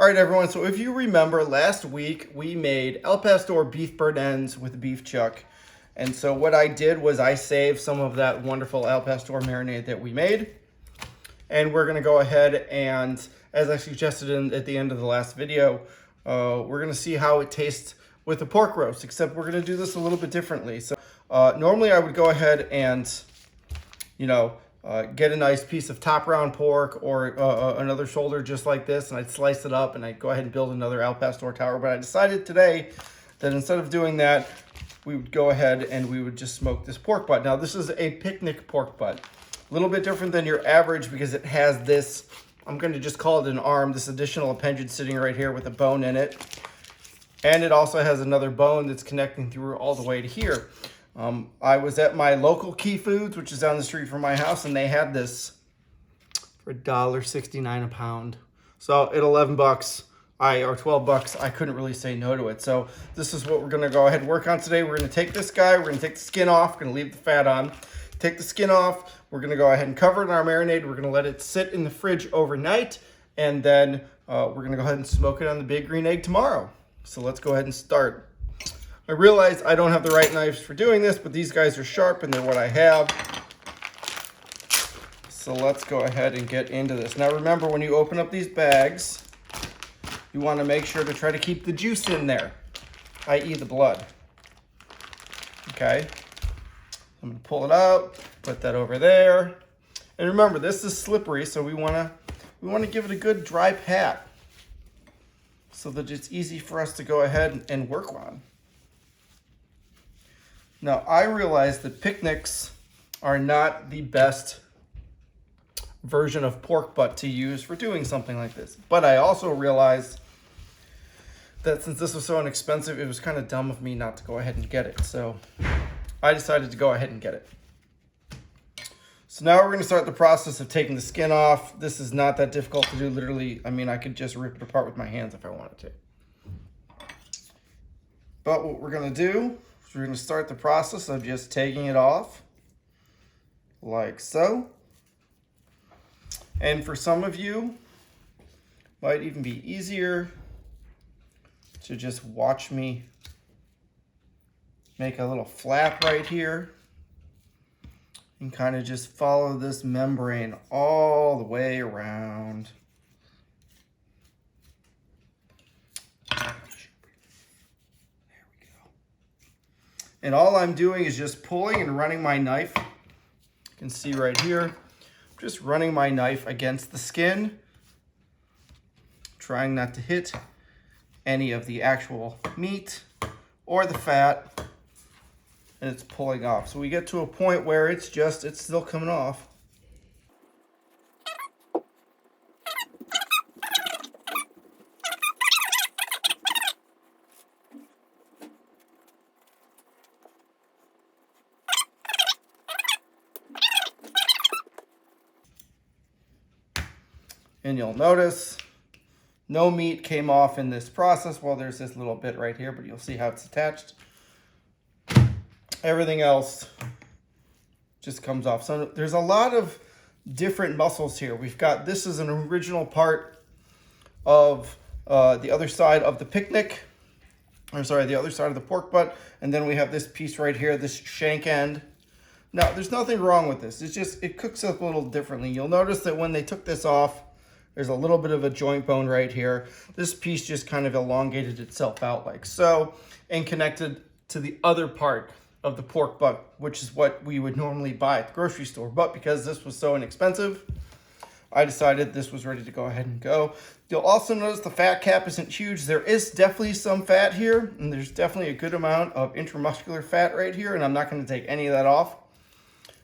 All right, everyone, so if you remember last week, we made El Pastor beef burnt ends with beef chuck. And so what I did was I saved some of that wonderful El Pastor marinade that we made. And we're gonna go ahead and, as I suggested at the end of the last video, we're gonna see how it tastes with the pork roast, except we're gonna do this a little bit differently. So normally I would go ahead and, get a nice piece of top round pork or another shoulder just like this, and I'd slice it up and I'd go ahead and build another El Pastor tower. But I decided today that instead of doing that, we would go ahead and we would just smoke this pork butt. Now this is a picnic pork butt. A little bit different than your average because it has this, I'm going to just call it an arm, this additional appendage sitting right here with a bone in it. And it also has another bone that's connecting through all the way to here. I was at my local Key Foods, which is down the street from my house, and they had this for $1.69 a pound. So at 11 bucks, or 12 bucks, I couldn't really say no to it. So this is what we're gonna go ahead and work on today. We're gonna take this guy, we're gonna take the skin off, we're gonna leave the fat on. Take the skin off, we're gonna go ahead and cover it in our marinade. We're gonna let it sit in the fridge overnight, and then we're gonna go ahead and smoke it on the big green egg tomorrow. So let's go ahead and start. I realize I don't have the right knives for doing this, but these guys are sharp and they're what I have. So let's go ahead and get into this. Now remember, when you open up these bags, you want to make sure to try to keep the juice in there, i.e. the blood. Okay, I'm going to pull it out, put that over there. And remember, this is slippery, so we want to give it a good dry pat so that it's easy for us to go ahead and work on. Now, I realize that picnics are not the best version of pork butt to use for doing something like this. But I also realize that since this was so inexpensive, it was kind of dumb of me not to go ahead and get it. So I decided to go ahead and get it. So now we're going to start the process of taking the skin off. This is not that difficult to do. Literally, I mean, I could just rip it apart with my hands if I wanted to. But what we're going to do, we're going to start the process of just taking it off like so. And for some of you, might even be easier to just watch me make a little flap right here and kind of just follow this membrane all the way around. And all I'm doing is just pulling and running my knife. You can see right here, just running my knife against the skin, trying not to hit any of the actual meat or the fat, and it's pulling off. So we get to a point where it's still coming off. And you'll notice no meat came off in this process. Well, there's this little bit right here, but you'll see how it's attached. Everything else just comes off. So there's a lot of different muscles here. We've got, this is an original part of the other side of the picnic. Or sorry, the other side of the pork butt. And then we have this piece right here, this shank end. Now, there's nothing wrong with this. It's just, it cooks up a little differently. You'll notice that when they took this off, there's a little bit of a joint bone right here. This piece just kind of elongated itself out like so and connected to the other part of the pork butt, which is what we would normally buy at the grocery store. But because this was so inexpensive, I decided this was ready to go ahead and go. You'll also notice the fat cap isn't huge. There is definitely some fat here, and there's definitely a good amount of intramuscular fat right here, and I'm not going to take any of that off.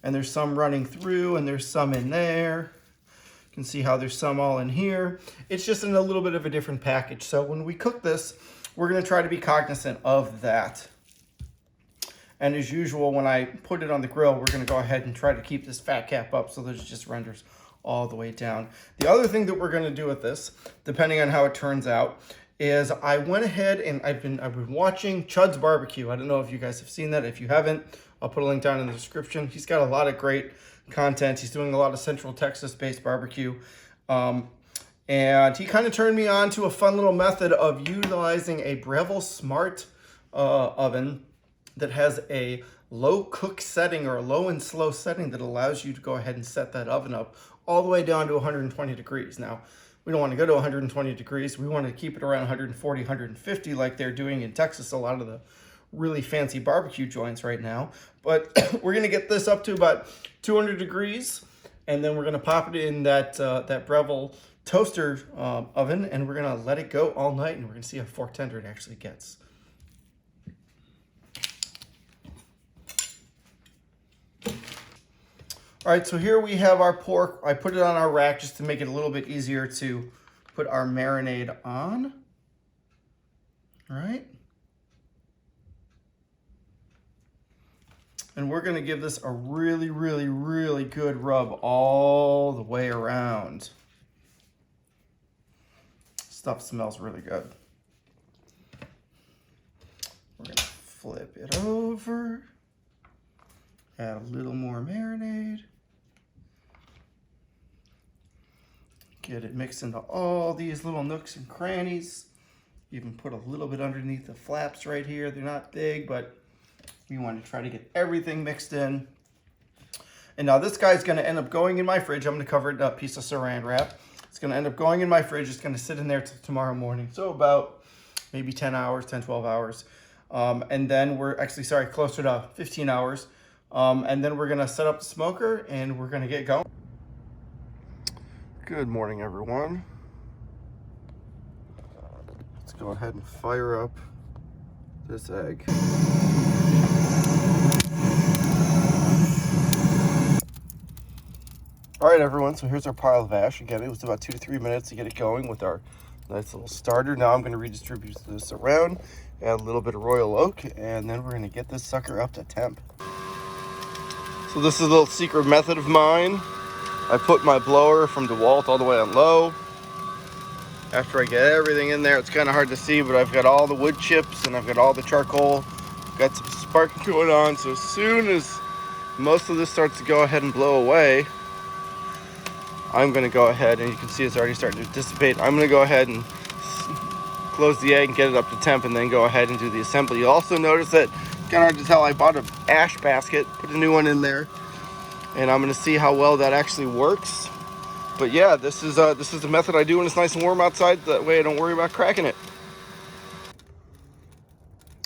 And there's some running through, and there's some in there. You can see how there's some all in here. It's just in a little bit of a different package. So when we cook this, we're gonna try to be cognizant of that. And as usual, when I put it on the grill, we're gonna go ahead and try to keep this fat cap up so that it just renders all the way down. The other thing that we're gonna do with this, depending on how it turns out, is I went ahead and I've been watching Chud's Barbecue. I don't know if you guys have seen that. If you haven't, I'll put a link down in the description. He's got a lot of great content. He's doing a lot of Central Texas-based barbecue. And he kind of turned me on to a fun little method of utilizing a Breville Smart oven that has a low cook setting or a low and slow setting that allows you to go ahead and set that oven up all the way down to 120 degrees. Now, we don't want to go to 120 degrees. We want to keep it around 140, 150 like they're doing in Texas, a lot of the really fancy barbecue joints right now. But we're going to get this up to about 200 degrees, and then we're going to pop it in that Breville toaster oven, and we're going to let it go all night, and we're going to see how fork tender it actually gets. All right, so here we have our pork. I put it on our rack just to make it a little bit easier to put our marinade on. All right. And we're gonna give this a really, really, really good rub all the way around. Stuff smells really good. We're gonna flip it over. Add a little more marinade. Get it mixed into all these little nooks and crannies. Even put a little bit underneath the flaps right here. They're not big, but we want to try to get everything mixed in. And now this guy's going to end up going in my fridge. I'm going to cover it in a piece of saran wrap. It's going to end up going in my fridge. It's going to sit in there till tomorrow morning. So about maybe 10 hours, 10, 12 hours. And then we're actually, sorry, closer to 15 hours. And then we're going to set up the smoker and we're going to get going. Good morning, everyone. Let's go ahead and fire up this egg. All right, everyone, so here's our pile of ash. Again, it was about 2 to 3 minutes to get it going with our nice little starter. Now I'm going to redistribute this around, add a little bit of royal oak, and then we're going to get this sucker up to temp. So this is a little secret method of mine. I put my blower from DeWalt all the way on low. After I get everything in there, it's kind of hard to see, but I've got all the wood chips and I've got all the charcoal. Got some sparking going on, so as soon as most of this starts to go ahead and blow away, I'm going to go ahead, and you can see it's already starting to dissipate. I'm going to go ahead and close the egg and get it up to temp, and then go ahead and do the assembly. You'll also notice that, kind of hard to tell, I bought an ash basket, put a new one in there, and I'm going to see how well that actually works. But yeah, this is the method I do when it's nice and warm outside. That way I don't worry about cracking it.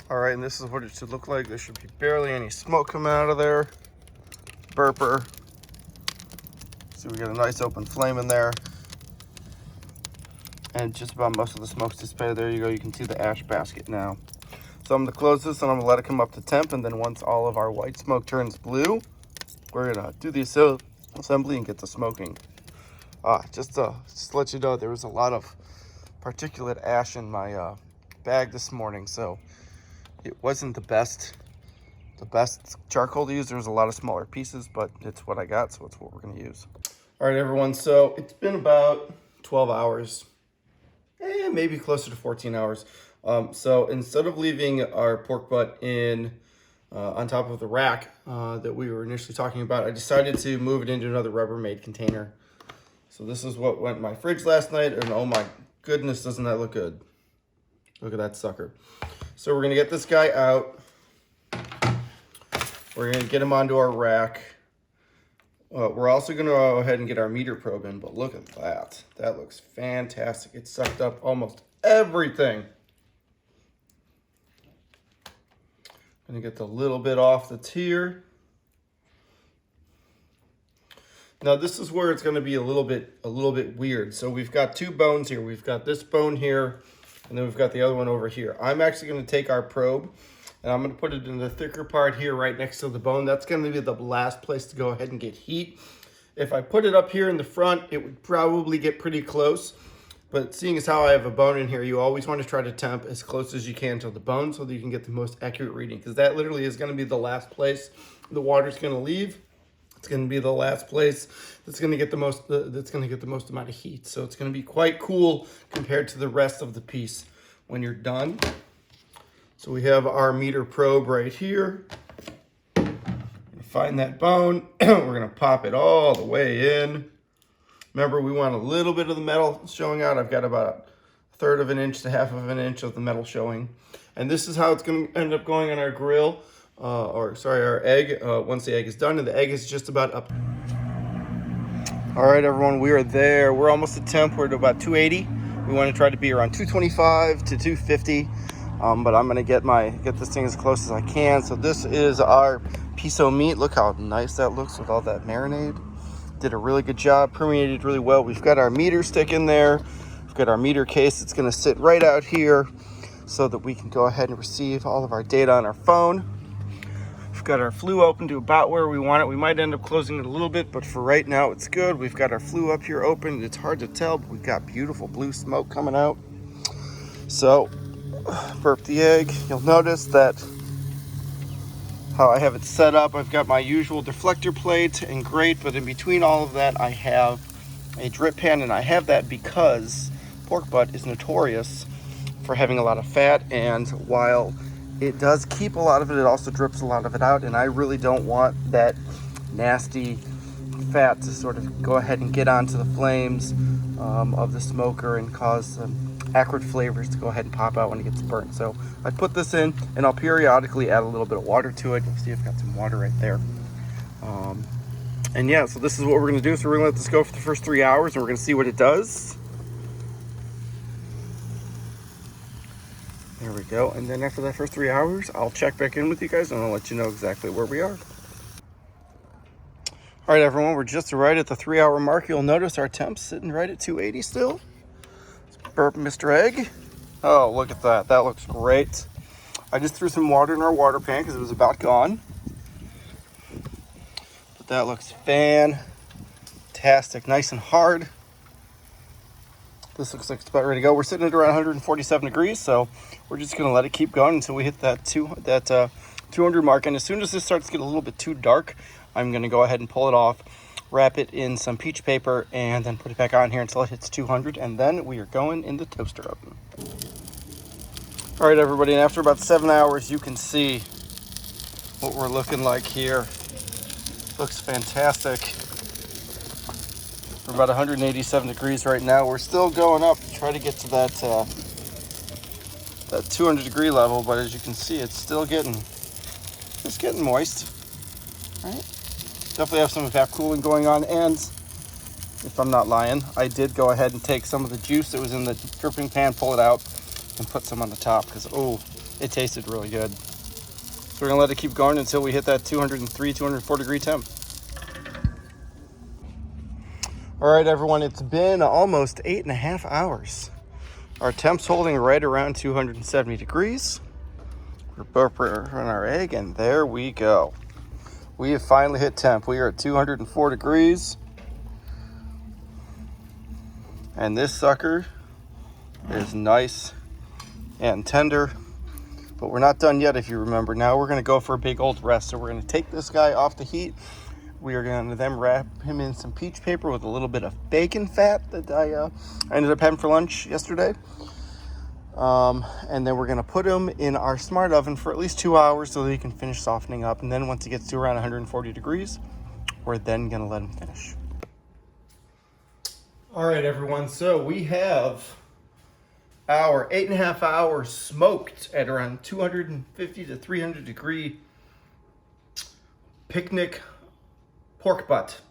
All right, and this is what it should look like. There should be barely any smoke coming out of there. Burper. See, we got a nice open flame in there. And just about most of the smoke's dissipated. There you go, you can see the ash basket now. So I'm gonna close this and I'm gonna let it come up to temp, and then once all of our white smoke turns blue, we're gonna do the assembly and get to smoking. Just to let you know, there was a lot of particulate ash in my bag this morning, so it wasn't the best charcoal to use. There was a lot of smaller pieces, but it's what I got, so it's what we're gonna use. All right, everyone, so it's been about 12 hours, maybe closer to 14 hours. So instead of leaving our pork butt in on top of the rack that we were initially talking about, I decided to move it into another Rubbermaid container. So this is what went in my fridge last night, and oh my goodness, doesn't that look good? Look at that sucker. So we're gonna get this guy out. We're gonna get him onto our rack. We're also gonna go ahead and get our meter probe in, but look at that. That looks fantastic. It sucked up almost everything. Gonna get the little bit off that's here. Now this is where it's going to be a little bit weird. So we've got two bones here. We've got this bone here, and then we've got the other one over here. I'm actually going to take our probe, and I'm going to put it in the thicker part here right next to the bone. That's going to be the last place to go ahead and get heat. If I put it up here in the front, it would probably get pretty close. But seeing as how I have a bone in here, you always want to try to temp as close as you can to the bone so that you can get the most accurate reading, because that literally is going to be the last place the water's going to leave. It's going to be the last place that's going to get the most amount of heat. So it's going to be quite cool compared to the rest of the piece when you're done. So we have our meter probe right here. Find that bone. We're going to pop it all the way in. Remember, we want a little bit of the metal showing out. I've got about a third of an inch to half of an inch of the metal showing. And this is how it's going to end up going on our grill, our egg, once the egg is done. And the egg is just about up. All right, everyone, we are there. We're almost at temp. We're at about 280. We want to try to be around 225 to 250. But I'm going to get this thing as close as I can. So this is our piece of meat. Look how nice that looks with all that marinade. Did a really good job, permeated really well. We've got our meter stick in there. We've got our meter case. It's going to sit right out here so that we can go ahead and receive all of our data on our phone. We've got our flue open to about where we want it. We might end up closing it a little bit, but for right now it's good. We've got our flue up here open. It's hard to tell, but we've got beautiful blue smoke coming out. So burp the egg. You'll notice that how I have it set up. I've got my usual deflector plate and grate, but in between all of that I have a drip pan, and I have that because pork butt is notorious for having a lot of fat, and while it does keep a lot of it, it also drips a lot of it out, and I really don't want that nasty fat to sort of go ahead and get onto the flames of the smoker and cause acrid flavors to go ahead and pop out when it gets burnt. So I put this in, and I'll periodically add a little bit of water to it. You'll see I've got some water right there. And yeah, so this is what we're going to do. So we're going to let this go for the first 3 hours, and we're going to see what it does. There we go. And then after that first 3 hours, I'll check back in with you guys, and I'll let you know exactly where we are. All right, everyone, we're just right at the 3 hour mark. You'll notice our temp's sitting right at 280 still. Let's burp Mr. Egg. Oh, look at that. That looks great. I just threw some water in our water pan because it was about gone. But that looks fantastic. Nice and hard. This looks like it's about ready to go. We're sitting at around 147 degrees, so we're just going to let it keep going until we hit that 200 mark. And as soon as this starts to get a little bit too dark, I'm going to go ahead and pull it off, wrap it in some peach paper, and then put it back on here until it hits 200, and then we are going in the toaster oven. All right, everybody, and after about 7 hours, you can see what we're looking like here. Looks fantastic. We're about 187 degrees right now. We're still going up to try to get to that 200 degree level, but as you can see, it's getting moist. All right. Definitely have some evap cooling going on, and if I'm not lying, I did go ahead and take some of the juice that was in the dripping pan, pull it out, and put some on the top because, oh, it tasted really good. So we're gonna let it keep going until we hit that 203, 204 degree temp. All right, everyone, it's been almost 8.5 hours. Our temp's holding right around 270 degrees. We're burping on our egg, and there we go. We have finally hit temp. We are at 204 degrees. And this sucker is nice and tender. But we're not done yet, if you remember. Now we're going to go for a big old rest. So we're going to take this guy off the heat. We are going to then wrap him in some peach paper with a little bit of bacon fat that I ended up having for lunch yesterday. And then we're going to put him in our smart oven for at least 2 hours so that he can finish softening up. And then once he gets to around 140 degrees, we're then going to let him finish. All right, everyone. So we have our 8.5 hours smoked at around 250 to 300 degree picnic pork butt.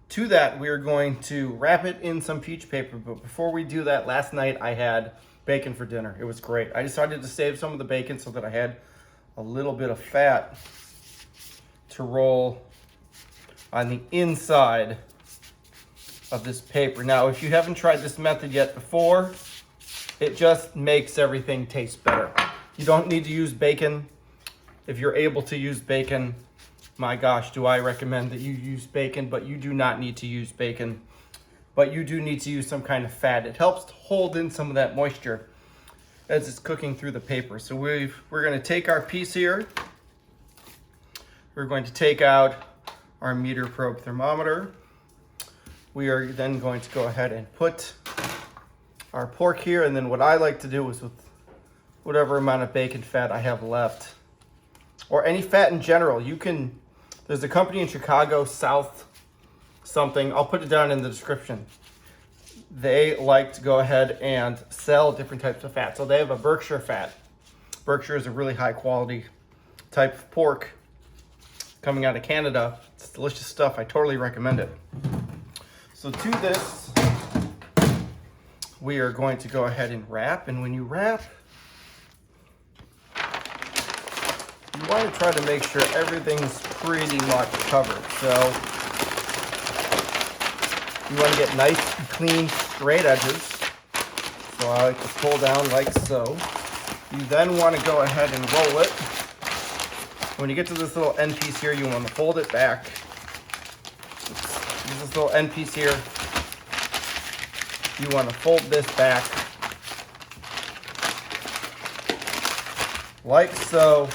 To that, we are going to wrap it in some peach paper. But before we do that, last night I had bacon for dinner. It was great. I decided to save some of the bacon so that I had a little bit of fat to roll on the inside of this paper. Now, if you haven't tried this method yet before, it just makes everything taste better. You don't need to use bacon. If you're able to use bacon, my gosh, do I recommend that you use bacon, but you do not need to use bacon. But you do need to use some kind of fat. It helps to hold in some of that moisture as it's cooking through the paper. So we're going to take our piece here. We're going to take out our meter probe thermometer. We are then going to go ahead and put our pork here. And then what I like to do is with whatever amount of bacon fat I have left, or any fat in general, there's a company in Chicago, South something, I'll put it down in the description. they like to go ahead and sell different types of fat. So they have a Berkshire fat. Berkshire is a really high quality type of pork coming out of Canada. It's delicious stuff. I totally recommend it. So to this, we are going to go ahead and wrap. And when you wrap, you want to try to make sure everything's pretty much covered. So you want to get nice, clean, straight edges. So I like to pull down like so. You then want to go ahead and roll it. When you get to this little end piece here, you want to fold it back. This little end piece here. You want to fold this back like so,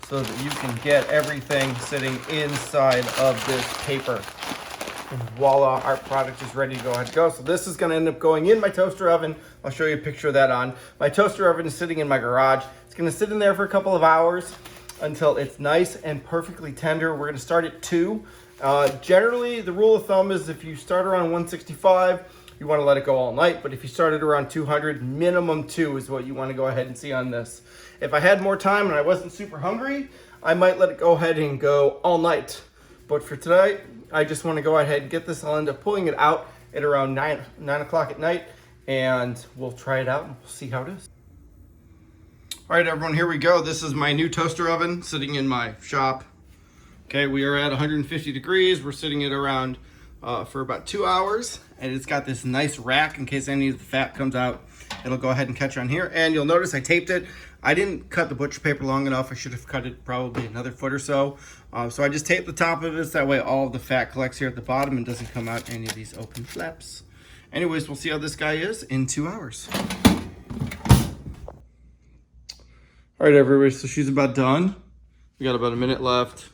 so that you can get everything sitting inside of this paper. And voila, our product is ready to go ahead and go. So this is gonna end up going in my toaster oven. I'll show you a picture of that on. My toaster oven is sitting in my garage. It's gonna sit in there for a couple of hours until it's nice and perfectly tender. We're gonna start at 2. Generally, the rule of thumb is if you start around 165, you wanna let it go all night, but if you started around 200, minimum 2 is what you wanna go ahead and see on this. If I had more time and I wasn't super hungry, I might let it go ahead and go all night. But for tonight, I just wanna go ahead and get this. I'll end up pulling it out at around 9 o'clock at night, and we'll try it out and we'll see how it is. All right, everyone, here we go. This is my new toaster oven sitting in my shop. Okay, we are at 150 degrees. We're sitting at around for about 2 hours, and it's got this nice rack in case any of the fat comes out. It'll go ahead and catch on here, and you'll notice I taped it. I didn't cut the butcher paper long enough. I should have cut it probably another foot or so. So I just taped the top of it, so that way all of the fat collects here at the bottom and doesn't come out any of these open flaps. Anyways, we'll see how this guy is in 2 hours. All right, everybody, so she's about done. We got about a minute left.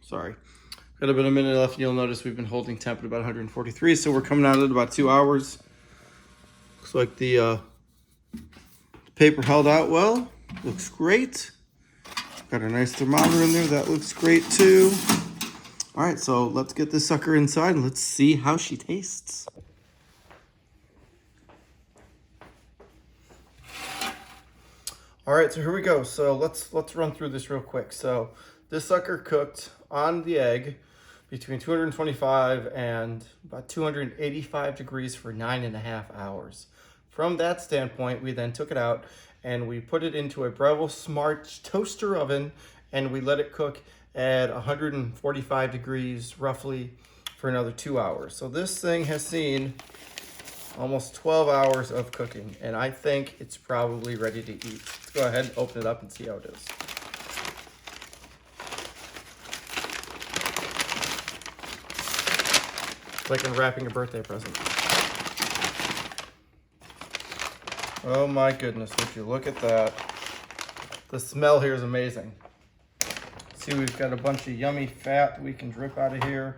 Sorry. Got about a minute left, and you'll notice we've been holding temp at about 143, so we're coming out at about 2 hours. Looks like the paper held out well. Looks great. Got a nice thermometer in there. That looks great too. All right, so let's get this sucker inside and let's see how she tastes. All right, so here we go. So let's run through this real quick. So this sucker cooked on the egg between 225 and about 285 degrees for 9.5 hours. From that standpoint, we then took it out and we put it into a Breville Smart toaster oven, and we let it cook at 145 degrees roughly for another 2 hours. So this thing has seen almost 12 hours of cooking, and I think it's probably ready to eat. Let's go ahead and open it up and see how it is. It's like unwrapping a birthday present. Oh my goodness, would you look at that. The smell here is amazing. See, we've got a bunch of yummy fat that we can drip out of here.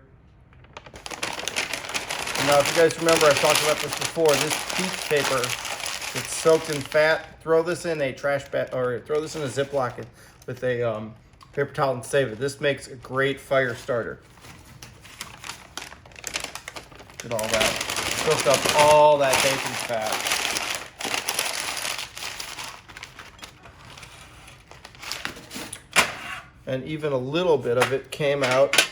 And now, if you guys remember, I've talked about this before. This peach paper, it's soaked in fat. Throw this in a trash bag, or throw this in a Ziploc with a paper towel and save it. This makes a great fire starter. Look at all that. Soaked up all that bacon fat. And even a little bit of it came out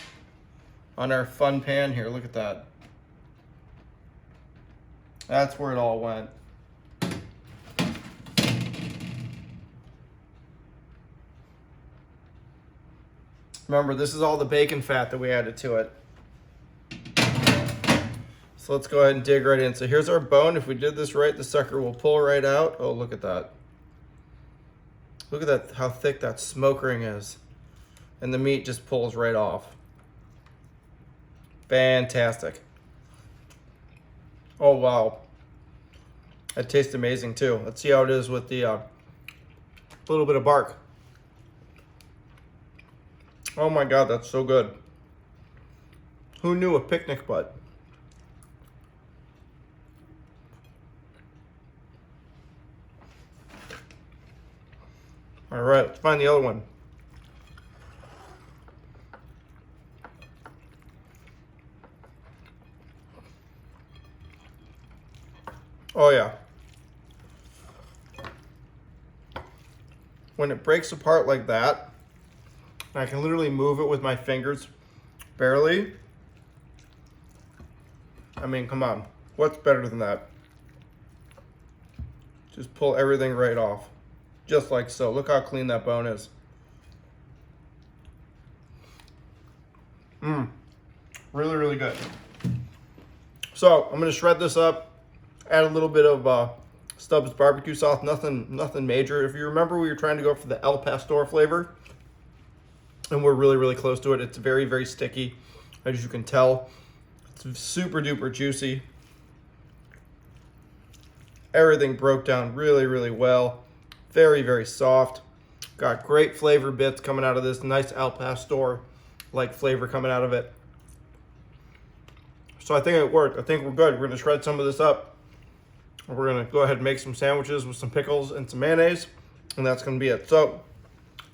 on our fun pan here. Look at that. That's where it all went. Remember, this is all the bacon fat that we added to it. So let's go ahead and dig right in. So here's our bone. If we did this right, the sucker will pull right out. Oh, look at that. Look at that, how thick that smoke ring is. And the meat just pulls right off. Fantastic. Oh, wow. That tastes amazing too. Let's see how it is with the little bit of bark. Oh my God, that's so good. Who knew a picnic butt? All right, let's find the other one. Oh yeah. When it breaks apart like that, I can literally move it with my fingers, barely. I mean, come on. What's better than that? Just pull everything right off. Just like so. Look how clean that bone is. Really, really good. So I'm gonna shred this up, add a little bit of Stubbs barbecue sauce, nothing major. If you remember, we were trying to go for the El Pastor flavor, and we're really, really close to it. It's very, very sticky, as you can tell. It's super duper juicy. Everything broke down really, really well. Very, very soft. Got great flavor bits coming out of this. Nice El Pastor-like flavor coming out of it. So I think it worked. I think we're good. We're gonna shred some of this up. We're gonna go ahead and make some sandwiches with some pickles and some mayonnaise, and that's gonna be it. So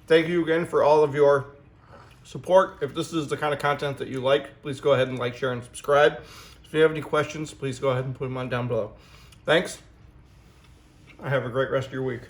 thank you again for all of your support. If this is the kind of content that you like, please go ahead and like, share, and subscribe. If you have any questions, please go ahead and put them on down below. Thanks. Have a great rest of your week.